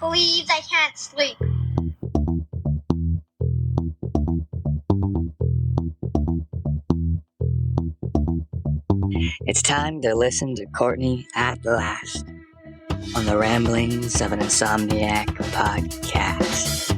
Please, I can't sleep. It's time to listen to Courtney at last on the Ramblings of an Insomniac podcast.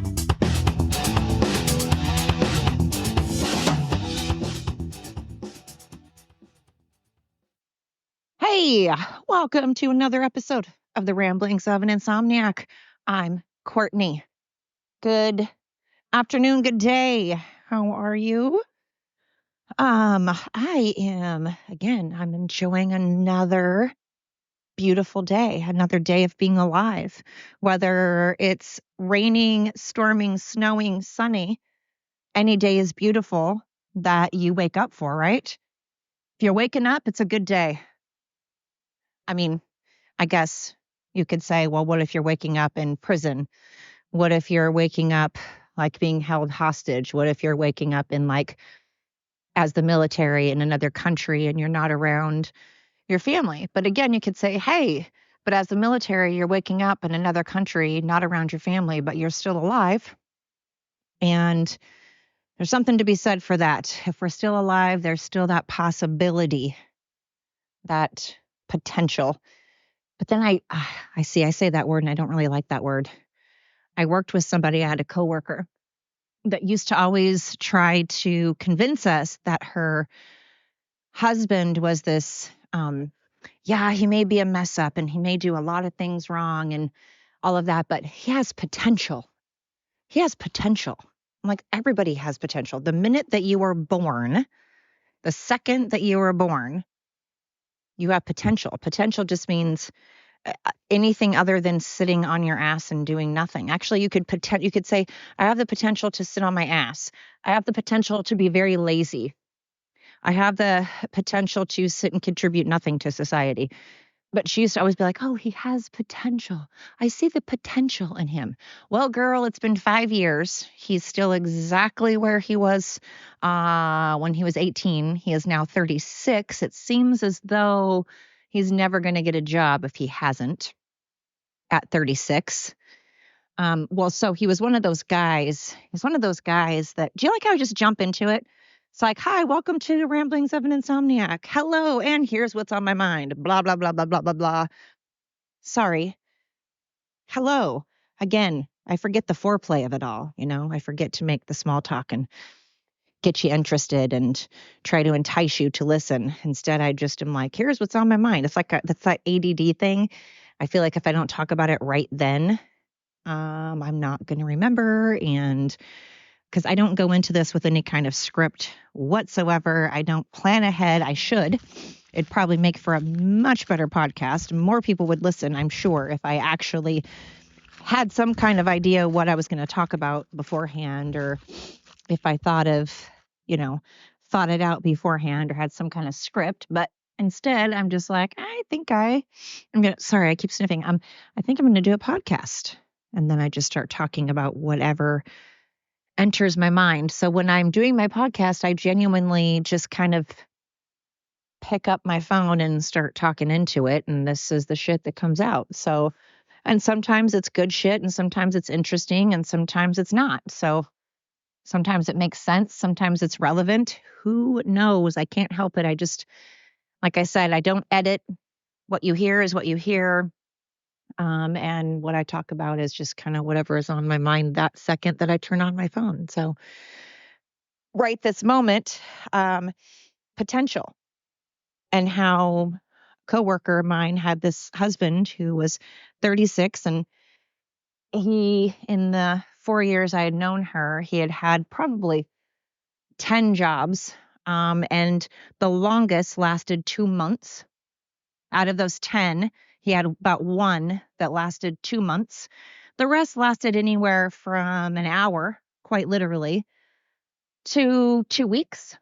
Hey, welcome to another episode of the Ramblings of an Insomniac. I'm Courtney. Good afternoon, good day. How are you? I'm enjoying another beautiful day, another day of being alive. Whether it's raining, storming, snowing, sunny, any day is beautiful that you wake up for, right? If you're waking up, it's a good day. I mean, I guess you could say, well, what if you're waking up in prison? What if you're waking up like being held hostage? What if you're waking up in like as the military in another country and you're not around your family? But again, you could say, hey, but as the military, you're waking up in another country, not around your family, but you're still alive. And there's something to be said for that. If we're still alive, there's still that possibility, that potential. But then I say that word and I don't really like that word. I worked with somebody, I had a coworker that used to always try to convince us that her husband was this, he may be a mess up and he may do a lot of things wrong and all of that, but he has potential. He has potential. I'm like, everybody has potential. The minute that you were born, the second that you were born, you have potential. Potential just means anything other than sitting on your ass and doing nothing. Actually, you could say, I have the potential to sit on my ass. I have the potential to be very lazy. I have the potential to sit and contribute nothing to society. But she used to always be like, oh, he has potential. I see the potential in him. Well, girl, it's been 5 years. He's still exactly where he was when he was 18. He is now 36. It seems as though he's never going to get a job if he hasn't at 36. So he was one of those guys. He's one of those guys that, do you like how I just jump into it? It's like, hi, welcome to the Ramblings of an Insomniac. Hello, and here's what's on my mind. Blah, blah, blah, blah, blah, blah, blah. Sorry. Hello. Again, I forget the foreplay of it all. I forget to make the small talk and get you interested and try to entice you to listen. Instead, I just am like, here's what's on my mind. It's like that's that ADD thing. I feel like if I don't talk about it right then, I'm not going to remember. And because I don't go into this with any kind of script whatsoever, I don't plan ahead. I should. It'd probably make for a much better podcast. More people would listen, I'm sure, if I actually had some kind of idea what I was going to talk about beforehand, or if I thought it out beforehand or had some kind of script. But instead, I'm just like, I keep sniffing. I think I'm going to do a podcast. And then I just start talking about whatever enters my mind. So when I'm doing my podcast, I genuinely just kind of pick up my phone and start talking into it. And this is the shit that comes out. So, and sometimes it's good shit and sometimes it's interesting and sometimes it's not. So sometimes it makes sense. Sometimes it's relevant. Who knows? I can't help it. I just, like I said, I don't edit. What you hear is what you hear. And what I talk about is just kind of whatever is on my mind that second that I turn on my phone. So right this moment, potential, and how a coworker of mine had this husband who was 36, and he, in the 4 years I had known her, he had probably 10 jobs, and the longest lasted 2 months. Out of those 10, he had about one that lasted 2 months. The rest lasted anywhere from an hour, quite literally, to 2 weeks.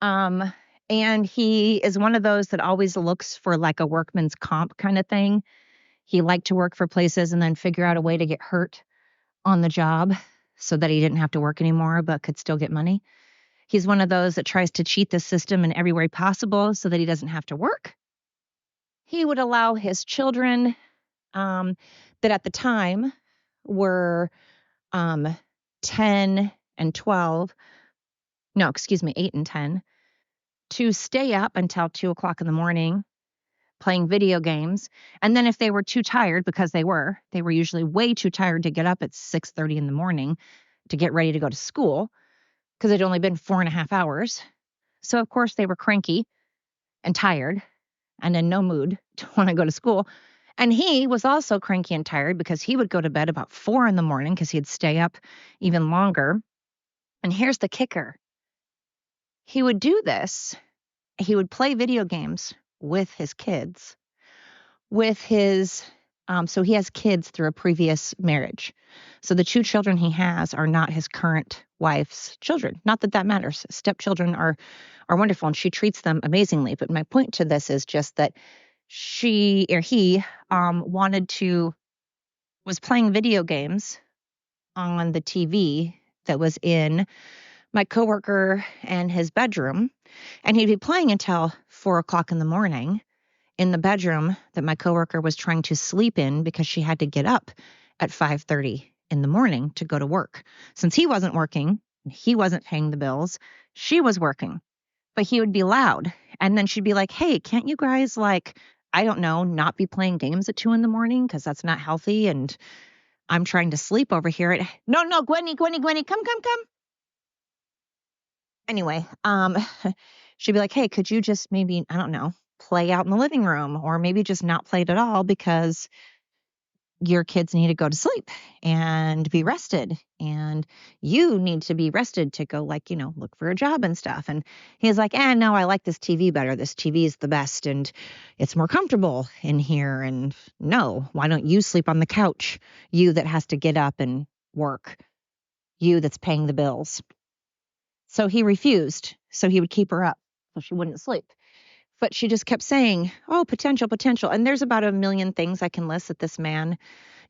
And he is one of those that always looks for like a workman's comp kind of thing. He liked to work for places and then figure out a way to get hurt on the job so that he didn't have to work anymore, but could still get money. He's one of those that tries to cheat the system in every way possible so that he doesn't have to work. He would allow his children that at the time were 10 and 12, no, excuse me, 8 and 10, to stay up until 2 o'clock in the morning playing video games. And then if they were too tired, because they were usually way too tired to get up at 6:30 in the morning to get ready to go to school because it'd only been 4.5 hours. So of course they were cranky and tired and in no mood to want to go to school. And he was also cranky and tired because he would go to bed about 4 in the morning because he'd stay up even longer. And here's the kicker. He would do this. He would play video games with his kids, with his, so he has kids through a previous marriage. So the 2 children he has are not his current wife's children. Not that that matters. Stepchildren are wonderful and she treats them amazingly. But my point to this is just that he was playing video games on the TV that was in my coworker and his bedroom. And he'd be playing until 4 o'clock in the morning in the bedroom that my coworker was trying to sleep in because she had to get up at 5:30 in the morning to go to work. Since he wasn't working, he wasn't paying the bills, she was working. But he would be loud. And then she'd be like, hey, can't you guys, like, I don't know, not be playing games at 2 in the morning because that's not healthy. And I'm trying to sleep over here. No, Gwenny, come. Anyway, she'd be like, hey, could you just maybe, I don't know, play out in the living room or maybe just not play it at all because your kids need to go to sleep and be rested and you need to be rested to go, like, look for a job and stuff. And he's like, no, I like this TV better. This TV is the best and it's more comfortable in here. And no, why don't you sleep on the couch? You that has to get up and work, you that's paying the bills. So he refused. So he would keep her up so she wouldn't sleep. But she just kept saying, oh, potential. And there's about a million things I can list that this man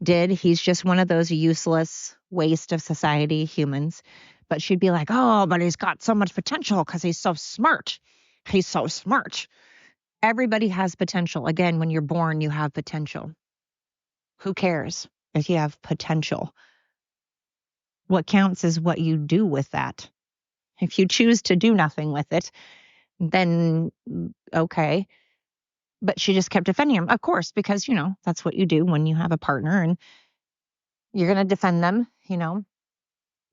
did. He's just one of those useless waste of society humans. But she'd be like, oh, but he's got so much potential because he's so smart. He's so smart. Everybody has potential. Again, when you're born, you have potential. Who cares if you have potential? What counts is what you do with that. If you choose to do nothing with it, then okay. But she just kept defending him, of course, because, that's what you do when you have a partner and you're going to defend them,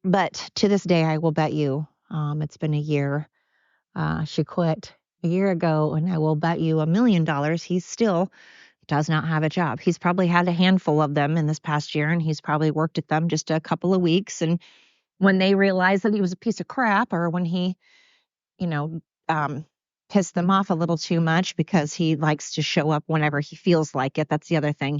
But to this day, I will bet you, it's been a year. She quit a year ago, and I will bet you $1 million he still does not have a job. He's probably had a handful of them in this past year, and he's probably worked at them just a couple of weeks. And when they realized that he was a piece of crap, or when he, pissed them off a little too much because he likes to show up whenever he feels like it. That's the other thing.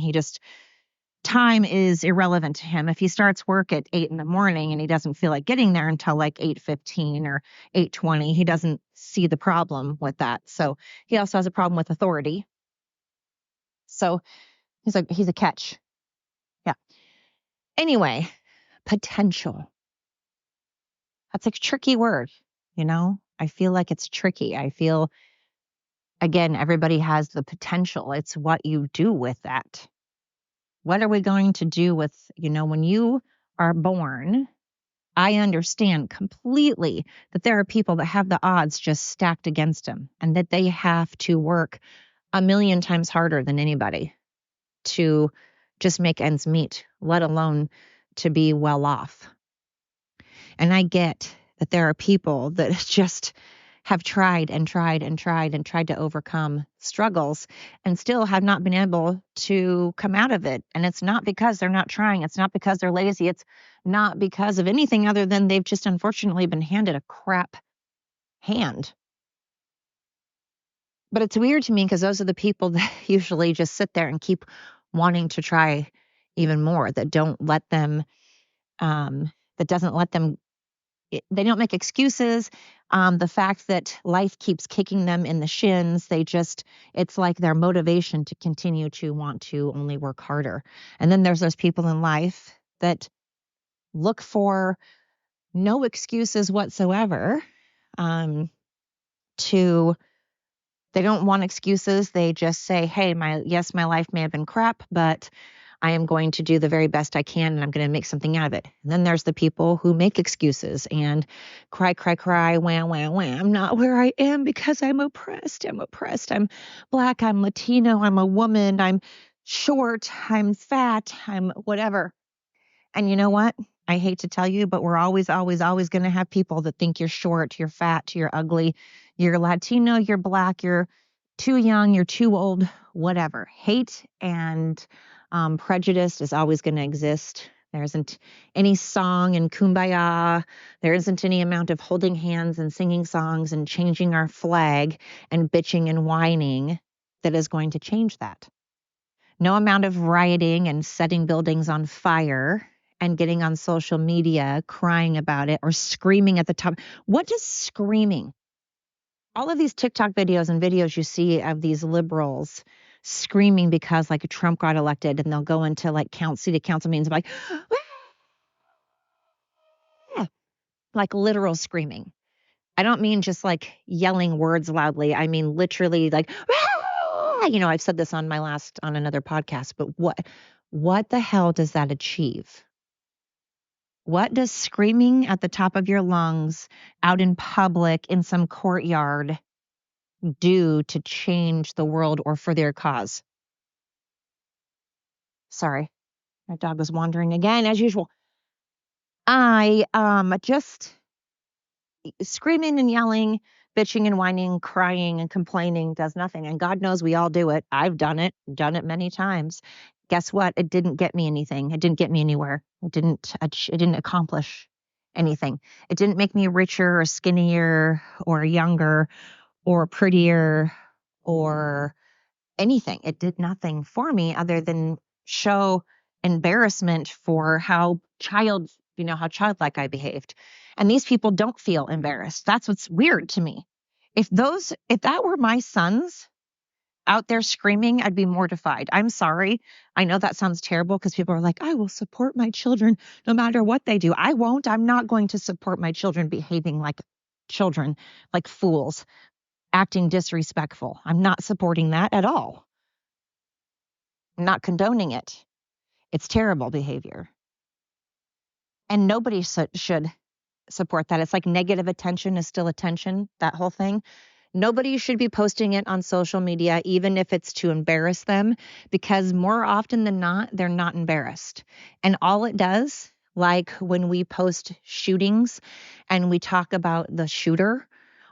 Time is irrelevant to him. If he starts work at 8 in the morning and he doesn't feel like getting there until like 8:15 or 8:20, he doesn't see the problem with that. So he also has a problem with authority. So he's a catch. Yeah. Anyway, potential. That's a tricky word, I feel like it's tricky. I feel, again, everybody has the potential. It's what you do with that. What are we going to do with, when you are born? I understand completely that there are people that have the odds just stacked against them and that they have to work 1,000,000 times harder than anybody to just make ends meet, let alone to be well off. And I get that there are people that just have tried to overcome struggles and still have not been able to come out of it. And it's not because they're not trying. It's not because they're lazy. It's not because of anything other than they've just unfortunately been handed a crap hand. But it's weird to me because those are the people that usually just sit there and keep wanting to try even more, that don't let them, that doesn't let them, they don't make excuses. The fact that life keeps kicking them in the shins, it's like their motivation to continue to want to only work harder. And then there's those people in life that look for no excuses whatsoever. They don't want excuses. They just say, hey, my life may have been crap, but I am going to do the very best I can and I'm going to make something out of it. And then there's the people who make excuses and cry, cry, cry, wham, wham, wham. I'm not where I am because I'm oppressed. I'm oppressed. I'm Black. I'm Latino. I'm a woman. I'm short. I'm fat. I'm whatever. And you know what? I hate to tell you, but we're always, always, always going to have people that think you're short, you're fat, you're ugly, you're Latino, you're Black, you're too young, you're too old, whatever. Hate and prejudice is always going to exist. There isn't any song in Kumbaya. There isn't any amount of holding hands and singing songs and changing our flag and bitching and whining that is going to change that. No amount of rioting and setting buildings on fire and getting on social media crying about it or screaming at the top. What does screaming? All of these TikTok videos and videos you see of these liberals screaming because like Trump got elected, and they'll go into like city council meetings like, like literal screaming. I don't mean just like yelling words loudly. I mean literally like, I've said this on another podcast, but what the hell does that achieve? What does screaming at the top of your lungs out in public in some courtyard do to change the world or for their cause? Sorry, my dog was wandering again as usual. I just screaming and yelling, bitching and whining, crying and complaining does nothing. And God knows we all do it. I've done it many times. Guess what? It didn't get me anything. It didn't get me anywhere. It didn't accomplish anything. It didn't make me richer or skinnier or younger or prettier or anything. It did nothing for me other than show embarrassment for how childlike I behaved. And these people don't feel embarrassed. That's what's weird to me. If that were my sons out there screaming, I'd be mortified. I'm sorry. I know that sounds terrible because people are like, I will support my children no matter what they do. I won't. I'm not going to support my children behaving like children, like fools, acting disrespectful. I'm not supporting that at all. I'm not condoning it. It's terrible behavior. And nobody should support that. It's like negative attention is still attention, that whole thing. Nobody should be posting it on social media, even if it's to embarrass them, because more often than not, they're not embarrassed. And all it does, like when we post shootings and we talk about the shooter,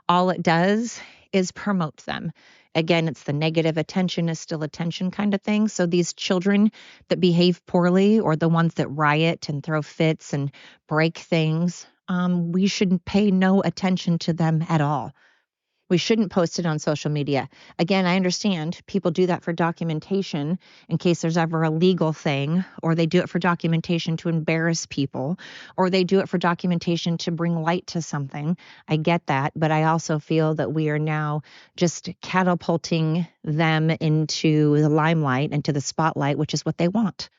all it does is promote them. Again, it's the negative attention is still attention kind of thing. So these children that behave poorly or the ones that riot and throw fits and break things, we should pay no attention to them at all. We shouldn't post it on social media. Again, I understand people do that for documentation in case there's ever a legal thing, or they do it for documentation to embarrass people, or they do it for documentation to bring light to something. I get that, but I also feel that we are now just catapulting them into the limelight, into the spotlight, which is what they want.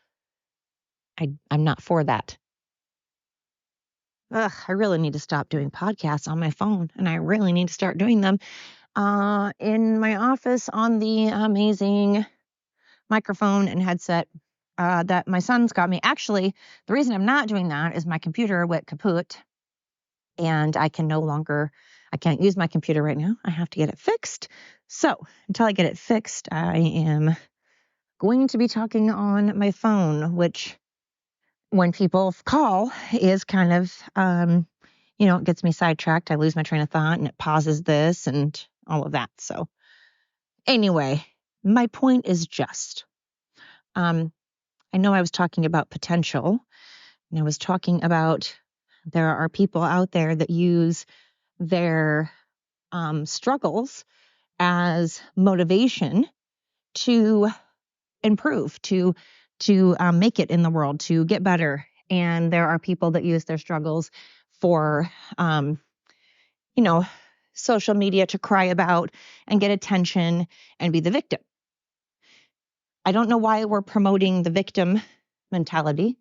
I'm not for that. I really need to stop doing podcasts on my phone, and I really need to start doing them in my office on the amazing microphone and headset that my son's got me. Actually, the reason I'm not doing that is my computer went kaput, and I can't use my computer right now. I have to get it fixed. So until I get it fixed, I am going to be talking on my phone, which when people call is kind of, it gets me sidetracked. I lose my train of thought and it pauses this and all of that. So anyway, my point is just, I know I was talking about potential, and I was talking about there are people out there that use their struggles as motivation to improve, to make it in the world, to get better. And there are people that use their struggles for, social media to cry about and get attention and be the victim. I don't know why we're promoting the victim mentality.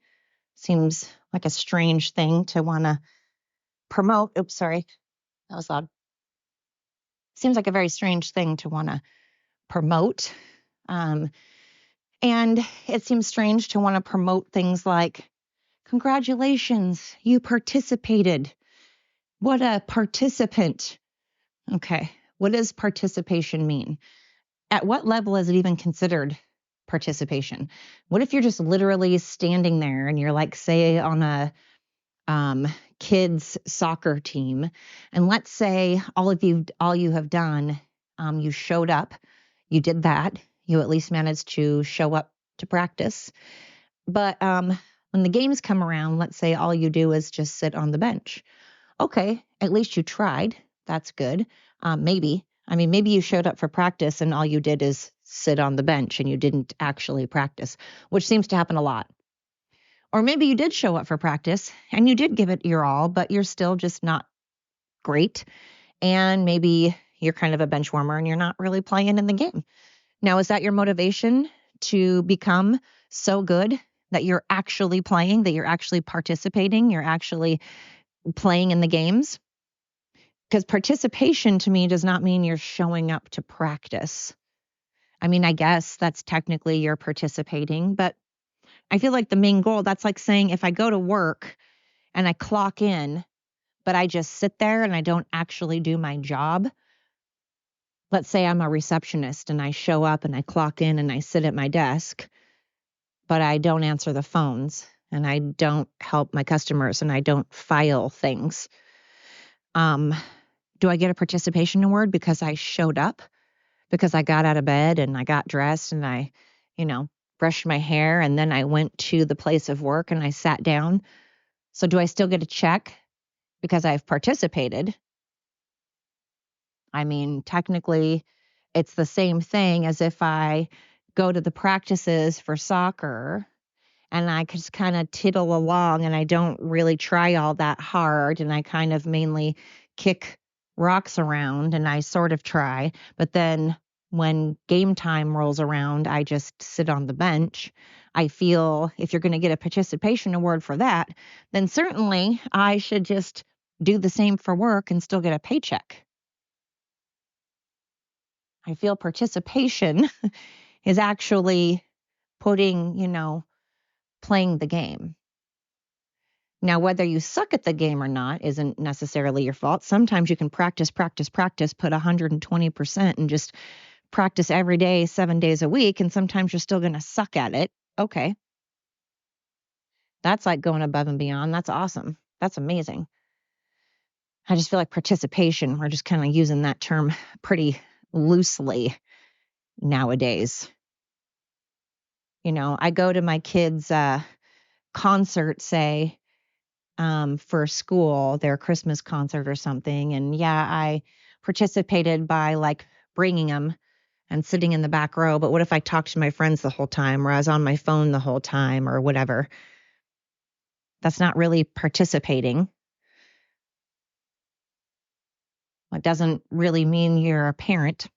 Seems like a strange thing to want to promote. Oops, sorry. That was loud. Seems like a very strange thing to want to promote. And it seems strange to want to promote things like, congratulations, you participated. What a participant. Okay, what does participation mean? At what level is it even considered participation? What if you're just literally standing there and you're like, say, on a kids soccer team, and let's say all you have done, you showed up, you did that, you at least managed to show up to practice. But when the games come around, let's say all you do is just sit on the bench. Okay, at least you tried. That's good. Maybe. I mean, maybe you showed up for practice and all you did is sit on the bench and you didn't actually practice, which seems to happen a lot. Or maybe you did show up for practice and you did give it your all, but you're still just not great. And maybe you're kind of a bench warmer and you're not really playing in the game. Now, is that your motivation to become so good that you're actually playing, that you're actually participating, you're actually playing in the games? Because participation to me does not mean you're showing up to practice. I mean, I guess that's technically you're participating, but I feel like the main goal, that's like saying if I go to work and I clock in, but I just sit there and I don't actually do my job. Let's say I'm a receptionist and I show up and I clock in and I sit at my desk, but I don't answer the phones and I don't help my customers and I don't file things. Do I get a participation award because I showed up? Because I got out of bed and I got dressed and I, brushed my hair and then I went to the place of work and I sat down. So do I still get a check because I've participated? I mean, technically, it's the same thing as if I go to the practices for soccer and I just kind of tittle along and I don't really try all that hard and I kind of mainly kick rocks around and I sort of try. But then when game time rolls around, I just sit on the bench. I feel if you're going to get a participation award for that, then certainly I should just do the same for work and still get a paycheck. I feel participation is actually putting, playing the game. Now, whether you suck at the game or not isn't necessarily your fault. Sometimes you can practice, put 120% and just practice every day, 7 days a week. And sometimes you're still going to suck at it. Okay. That's like going above and beyond. That's awesome. That's amazing. I just feel like participation, we're just kind of using that term pretty loosely nowadays. I go to my kids' concert, say, for school, their Christmas concert or something. And yeah, I participated by like bringing them and sitting in the back row. But what if I talked to my friends the whole time or I was on my phone the whole time or whatever? That's not really participating. It doesn't really mean you're a parent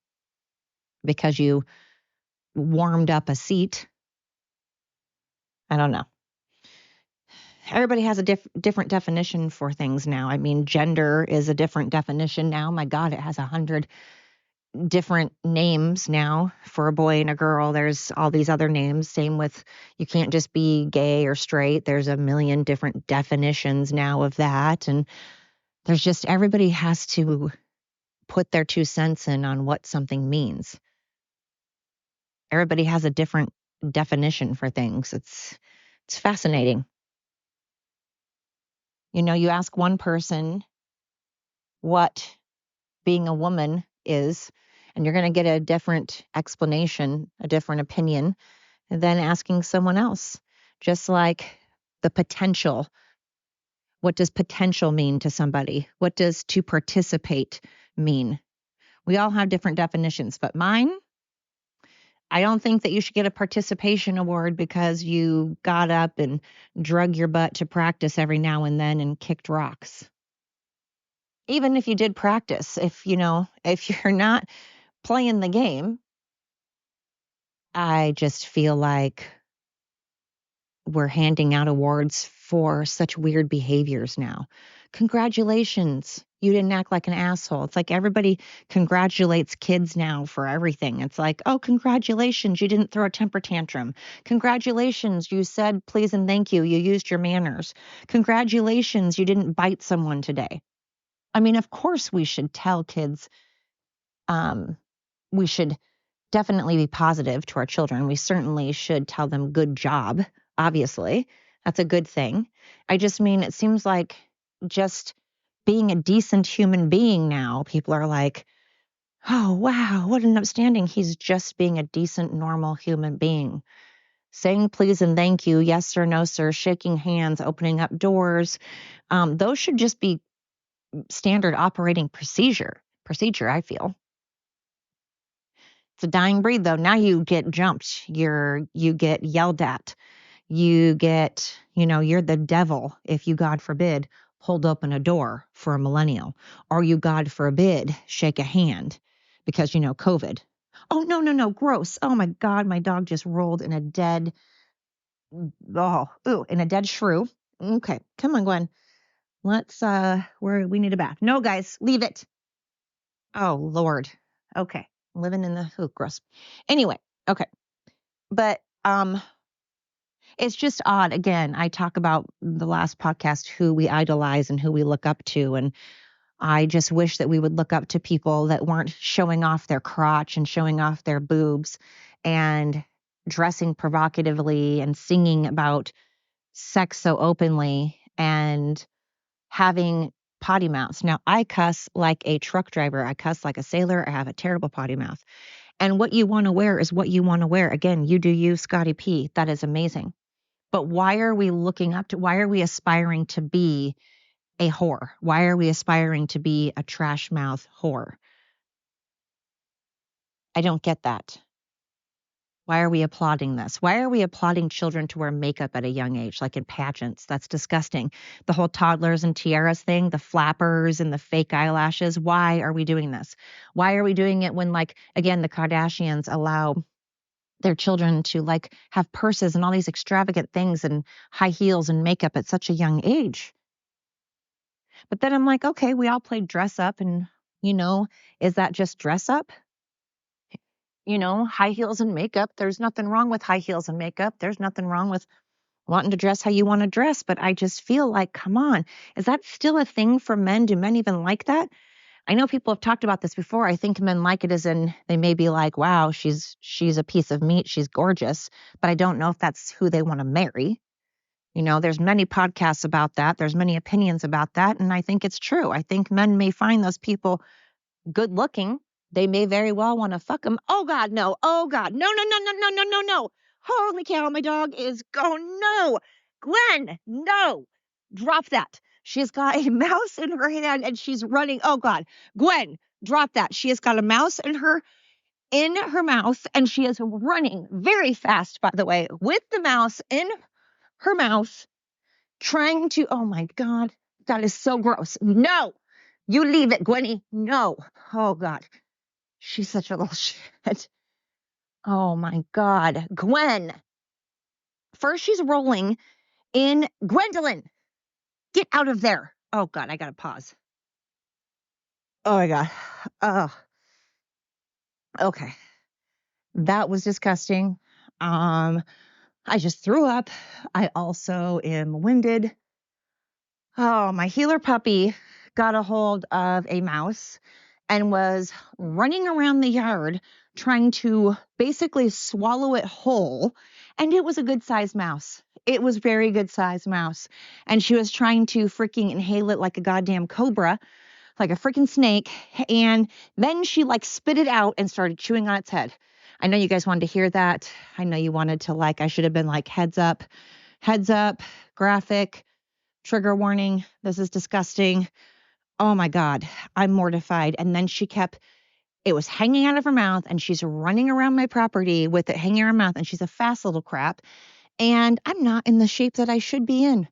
because you warmed up a seat. I don't know. Everybody has a different definition for things now. I mean, gender is a different definition now. My God, it has 100 different names now for a boy and a girl. There's all these other names. Same with, you can't just be gay or straight. There's a million different definitions now of that. And there's just, everybody has to put their 2 cents in on what something means. Everybody has a different definition for things. It's fascinating. You ask one person what being a woman is, and you're going to get a different explanation, a different opinion than asking someone else. Just like the potential. What does potential mean to somebody? What does to participate mean? We all have different definitions, but mine, I don't think that you should get a participation award because you got up and drug your butt to practice every now and then and kicked rocks. Even if you did practice, if you're not playing the game, I just feel like we're handing out awards for such weird behaviors now. Congratulations, you didn't act like an asshole. It's like everybody congratulates kids now for everything. It's like, oh, congratulations, you didn't throw a temper tantrum. Congratulations, you said please and thank you. You used your manners. Congratulations, you didn't bite someone today. I mean, of course we should tell kids, we should definitely be positive to our children. We certainly should tell them good job, obviously. That's a good thing. I just mean, it seems like just being a decent human being now, people are like, oh, wow, what an upstanding. He's just being a decent, normal human being. Saying please and thank you, yes sir, no sir, shaking hands, opening up doors. Those should just be standard operating procedure, I feel. It's a dying breed, though. Now you get jumped. You get yelled at. You get, you're the devil if you, God forbid, hold open a door for a millennial, or you, God forbid, shake a hand because, COVID. Oh, no, gross. Oh my God, my dog just rolled in a dead, in a dead shrew. Okay, come on, Gwen. Let's, we need a bath. No, guys, leave it. Oh, Lord. Okay. Living in the, gross. Anyway, okay. But it's just odd. Again, I talk about the last podcast, who we idolize and who we look up to. And I just wish that we would look up to people that weren't showing off their crotch and showing off their boobs and dressing provocatively and singing about sex so openly and having potty mouths. Now, I cuss like a truck driver. I cuss like a sailor. I have a terrible potty mouth. And what you want to wear is what you want to wear. Again, you do you, Scotty P. That is amazing. But why are we why are we aspiring to be a whore? Why are we aspiring to be a trash mouth whore? I don't get that. Why are we applauding this? Why are we applauding children to wear makeup at a young age, like in pageants? That's disgusting. The whole toddlers and tiaras thing, the flappers and the fake eyelashes. Why are we doing this? Why are we doing it when, like, again, the Kardashians allow their children to like have purses and all these extravagant things and high heels and makeup at such a young age? But then I'm like, okay, we all played dress up and, is that just dress up? High heels and makeup. There's nothing wrong with high heels and makeup. There's nothing wrong with wanting to dress how you want to dress. But I just feel like, come on, is that still a thing for men? Do men even like that? I know people have talked about this before. I think men like it as in they may be like, wow, she's a piece of meat. She's gorgeous. But I don't know if that's who they want to marry. There's many podcasts about that. There's many opinions about that. And I think it's true. I think men may find those people good looking. They may very well want to fuck them. Oh God, no. Oh God. No, no, no, no, no, no, no, no. Holy cow, my dog is no. Gwen, no. Drop that. She's got a mouse in her hand and she's running. Oh God. Gwen, drop that. She has got a mouse in her mouth and she is running very fast, by the way, with the mouse in her mouth, trying to, oh my God, that is so gross. No, you leave it, Gwenny. No. Oh God. She's such a little shit. Oh my God. Gwen. First she's rolling in. Gwendolyn, get out of there. Oh God, I gotta pause. Oh my God. Oh, okay. That was disgusting. I just threw up. I also am winded. Oh, my healer puppy got a hold of a mouse and was running around the yard trying to basically swallow it whole. And it was a good sized mouse. It was very good sized mouse. And she was trying to freaking inhale it like a goddamn cobra, like a freaking snake. And then she like spit it out and started chewing on its head. I know you guys wanted to hear that. I know you wanted to I should have been like, heads up, graphic, trigger warning. This is disgusting. Oh my God, I'm mortified. And then it was hanging out of her mouth and she's running around my property with it hanging out of her mouth and she's a fast little crap. And I'm not in the shape that I should be in.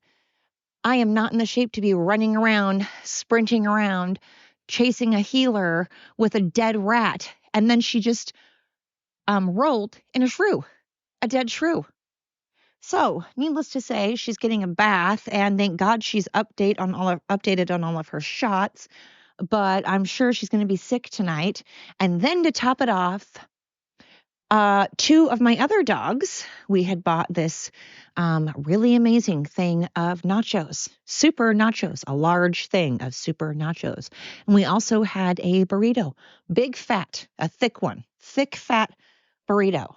I am not in the shape to be running around, sprinting around, chasing a healer with a dead rat. And then she just rolled in a shrew, a dead shrew. So, needless to say, she's getting a bath, and thank God she's updated on all of her shots. But I'm sure she's going to be sick tonight. And then to top it off, two of my other dogs, we had bought this really amazing thing of nachos, super nachos, a large thing of super nachos. And we also had a burrito, big fat, a thick one, thick fat burrito.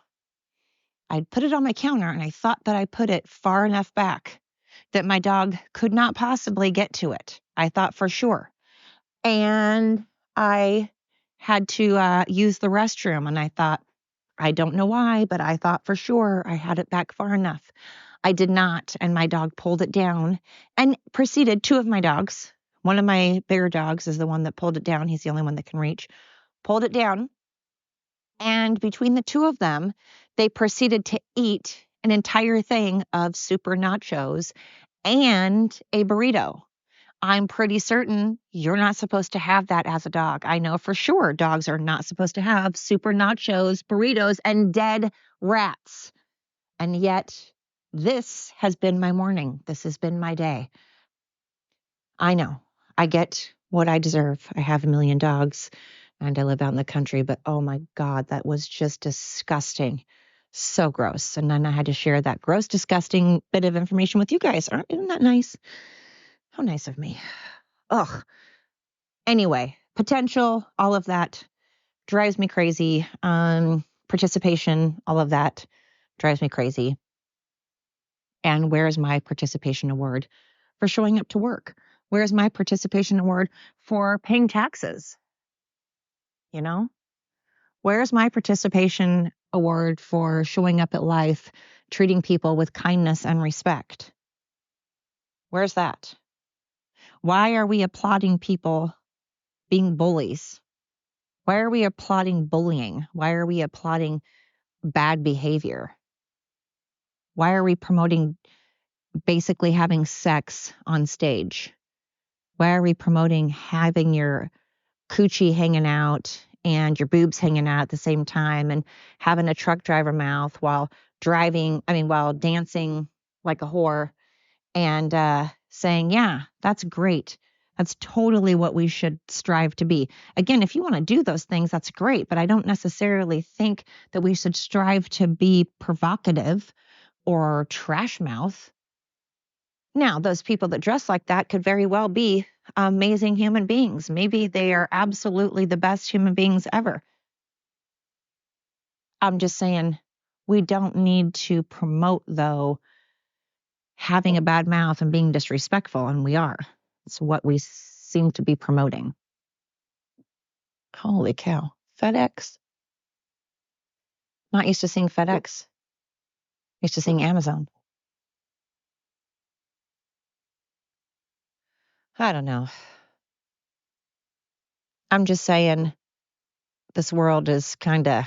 I'd put it on my counter, and I thought that I put it far enough back that my dog could not possibly get to it. I thought for sure. And I had to use the restroom, and I thought, I don't know why, but I thought for sure I had it back far enough. I did not, and my dog pulled it down and proceeded. Two of my dogs, one of my bigger dogs is the one that pulled it down. He's the only one that can reach. Pulled it down, and between the two of them, they proceeded to eat an entire thing of super nachos and a burrito. I'm pretty certain you're not supposed to have that as a dog. I know for sure dogs are not supposed to have super nachos, burritos, and dead rats. And yet, this has been my morning. This has been my day. I know. I get what I deserve. I have a million dogs and I live out in the country, but oh my God, that was just disgusting. So gross. And then I had to share that gross, disgusting bit of information with you guys. Isn't that nice? How nice of me. Ugh. Anyway, potential, all of that drives me crazy. Participation, all of that drives me crazy. And where's my participation award for showing up to work? Where's my participation award for paying taxes? You know, where's my participation award for showing up at life, treating people with kindness and respect? Where's that? Why are we applauding people being bullies? Why are we applauding bullying? Why are we applauding bad behavior? Why are we promoting basically having sex on stage? Why are we promoting having your coochie hanging out and your boobs hanging out at the same time and having a truck driver mouth while while dancing like a whore and saying, yeah, that's great. That's totally what we should strive to be. Again, if you want to do those things, that's great. But I don't necessarily think that we should strive to be provocative or trash mouth. Now, those people that dress like that could very well be amazing human beings. Maybe they are absolutely the best human beings ever. I'm just saying we don't need to promote, though, having a bad mouth and being disrespectful, and we are. It's what we seem to be promoting. Holy cow. FedEx. Not used to seeing FedEx. Used to seeing Amazon. I don't know. I'm just saying this world is kind of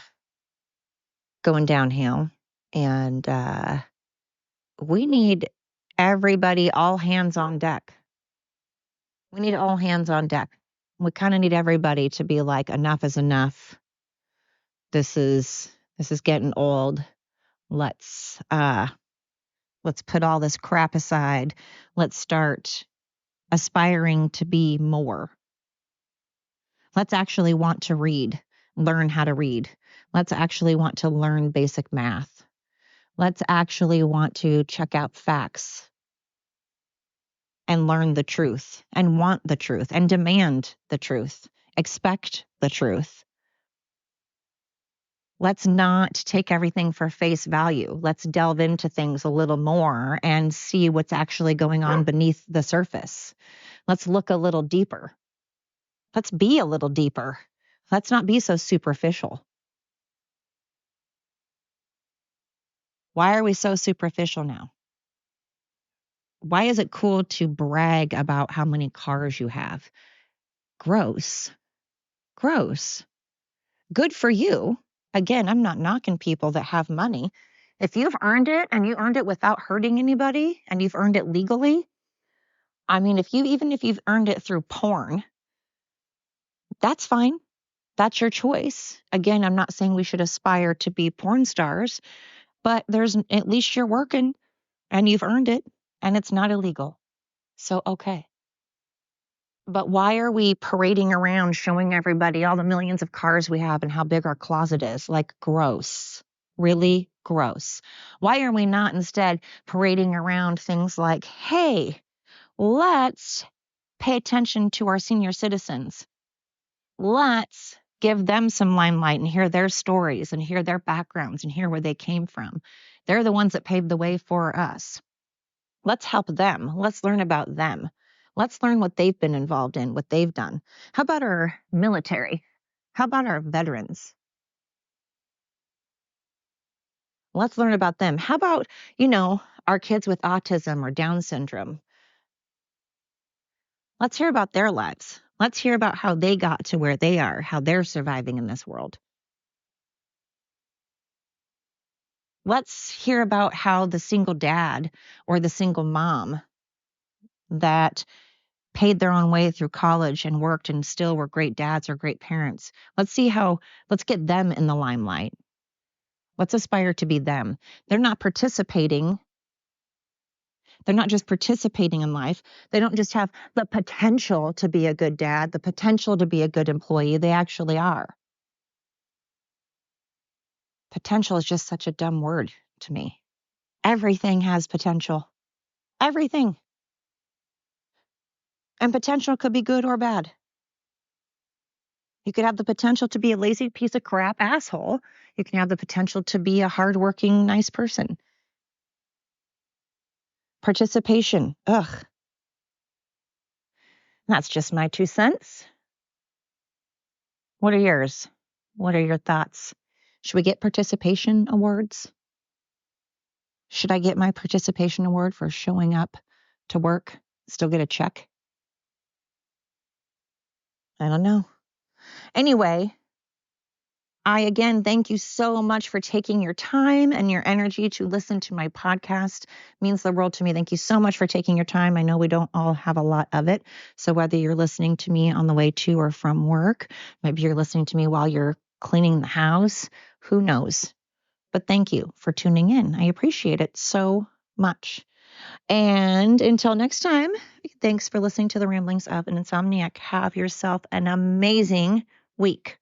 going downhill, and we need everybody, all hands on deck. We need all hands on deck. We kind of need everybody to be like, enough is enough. This is getting old. Let's put all this crap aside. Let's start aspiring to be more. Let's actually want to read, learn how to read. Let's actually want to learn basic math. Let's actually want to check out facts and learn the truth and want the truth and demand the truth, expect the truth. Let's not take everything for face value. Let's delve into things a little more and see what's actually going on beneath the surface. Let's look a little deeper. Let's be a little deeper. Let's not be so superficial. Why are we so superficial now? Why is it cool to brag about how many cars you have? Gross. Gross. Good for you. Again, I'm not knocking people that have money. If you've earned it and you earned it without hurting anybody and you've earned it legally, I mean, if you've earned it through porn, that's fine. That's your choice. Again, I'm not saying we should aspire to be porn stars, but at least you're working. and you've earned it, and it's not illegal. So, okay. But why are we parading around showing everybody all the millions of cars we have and how big our closet is? Like, gross. Really gross. Why are we not instead parading around things like, hey, let's pay attention to our senior citizens. Let's give them some limelight and hear their stories and hear their backgrounds and hear where they came from. They're the ones that paved the way for us. Let's help them. Let's learn about them. Let's learn what they've been involved in, what they've done. How about our military? How about our veterans? Let's learn about them. How about, our kids with autism or Down syndrome? Let's hear about their lives. Let's hear about how they got to where they are, how they're surviving in this world. Let's hear about how the single dad or the single mom that paid their own way through college and worked and still were great dads or great parents. Let's get them in the limelight. Let's aspire to be them. They're not participating. They're not just participating in life. They don't just have the potential to be a good dad, the potential to be a good employee. They actually are. Potential is just such a dumb word to me. Everything has potential. Everything. And potential could be good or bad. You could have the potential to be a lazy piece of crap asshole. You can have the potential to be a hardworking, nice person. Participation. Ugh. That's just my 2 cents. What are yours? What are your thoughts? Should we get participation awards? Should I get my participation award for showing up to work, still get a check? I don't know. Anyway, I again thank you so much for taking your time and your energy to listen to my podcast. It means the world to me. Thank you so much for taking your time. I know we don't all have a lot of it. So whether you're listening to me on the way to or from work, maybe you're listening to me while you're cleaning the house, who knows? But thank you for tuning in. I appreciate it so much. And until next time, thanks for listening to the ramblings of an insomniac. Have yourself an amazing week.